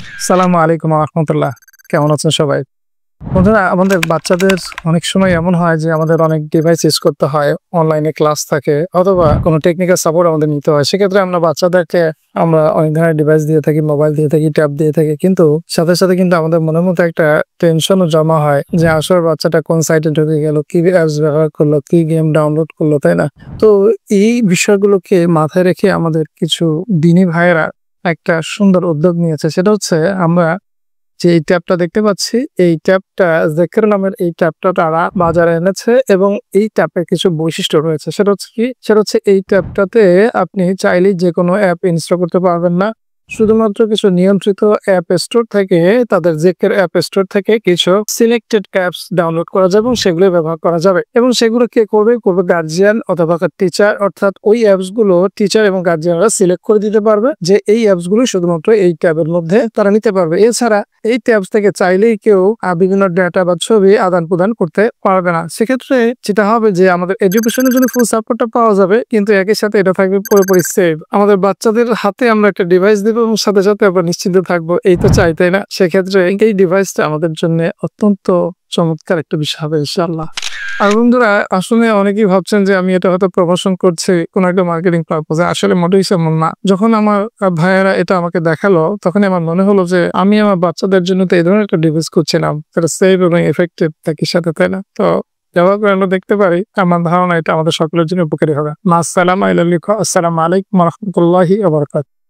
আসসালামু আলাইকুম ওয়া রাহমাতুল্লাহ। কেমন আছেন সবাই? বন্ধুরা, আমাদের বাচ্চাদের অনেক সময় এমন হয় যে আমাদের অনেক ডিভাইস ইউজ করতে হয়। অনলাইনে ক্লাস থাকে অথবা কোনো টেকনিক্যাল সাপোর্ট আমাদের নিতে হয়। সেক্ষেত্রে আমরা বাচ্চাদেরকে অনেক ধরনের ডিভাইস দিয়ে থাকি, মোবাইল দিয়ে থাকি, ট্যাব দিয়ে থাকি। কিন্তু সাথে কিন্তু আমাদের মনের মধ্যে একটা টেনশনও জমা হয় যে আসলে বাচ্চাটা কোন সাইটে ঢুকে গেল, কি অ্যাপস ব্যবহার করলো, কি গেম ডাউনলোড করলো, তাই না? তো এই বিষয়গুলোকে মাথায় রেখে আমাদের কিছু দিনী ভাইয়েরা একটা সুন্দর উদ্যোগ নিয়েছে। সেটা হচ্ছে আমরা যে এই ট্যাবটা দেখতে পাচ্ছি, এই ট্যাবটা Zeekr নামের এই ট্যাবটা তারা বাজারে এনেছে এবং এই ট্যাবের কিছু বৈশিষ্ট্য রয়েছে। সেটা হচ্ছে কি? সেটা হচ্ছে এই ট্যাবটাতে আপনি চাইলেই যেকোনো অ্যাপ ইনস্টল করতে পারবেন না। শুধুমাত্র কিছু নিয়ন্ত্রিত অ্যাপ স্টোর থেকে, তাদের Zeekr অ্যাপ স্টোর থেকে কিছু সিলেক্টেড অ্যাপস ডাউনলোড করা যাবে এবং সেগুলো ব্যবহার করা যাবে। এবং সেগুলো কে করবে? করবে গার্জিয়ান অথবা টিচার। অর্থাৎ ওই অ্যাপস গুলো টিচার এবং গার্জিয়ানরা সিলেক্ট করে দিতে পারবে যে এই অ্যাপস গুলো শুধুমাত্র এই ট্যাবের মধ্যে তারা নিতে পারবে। এছাড়া এই ট্যাবস থেকে চাইলেই কেউ বিভিন্ন ডেটা বা ছবি আদান প্রদান করতে পারবে না। সেক্ষেত্রে যেটা হবে যে আমাদের এডুকেশনের জন্য ফুল সাপোর্টটা পাওয়া যাবে, কিন্তু একই সাথে এটা থাকবে পুরোপুরি সেফ। আমাদের বাচ্চাদের হাতে আমরা একটা ডিভাইস দেবো এবং সাথে আমরা নিশ্চিন্ত থাকবো, এই তো চাই, তাই না? সেক্ষেত্রে এই ডিভাইসটা আমাদের জন্য অত্যন্ত চমৎকার একটা বিষয় হবে ইনশাআল্লাহ। আর বন্ধুরা, আসলে অনেকেই ভাবছেন যে আমি এটা হয়তো প্রমোশন করছি কোনো একটা মার্কেটিং পারপোজে। আসলে মোটেই সেমন না। যখন আমার ভাইয়েরা এটা আমাকে দেখালো, তখনই আমার মনে হলো যে আমি আমার বাচ্চাদের জন্য তো এই ধরনের একটা ডিভাইস খুঁজছিলাম, সেটা সেফ এবং এফেক্টিভ একই সাথে, তাই না? তো ব্যবহার করে আমরা দেখতে পারি। আমার ধারণা এটা আমাদের সকলের জন্য উপকারী হবে। আসসালামু আলাইকুম ওয়া রাহমাতুল্লাহি ওয়া বারাকাতুহু।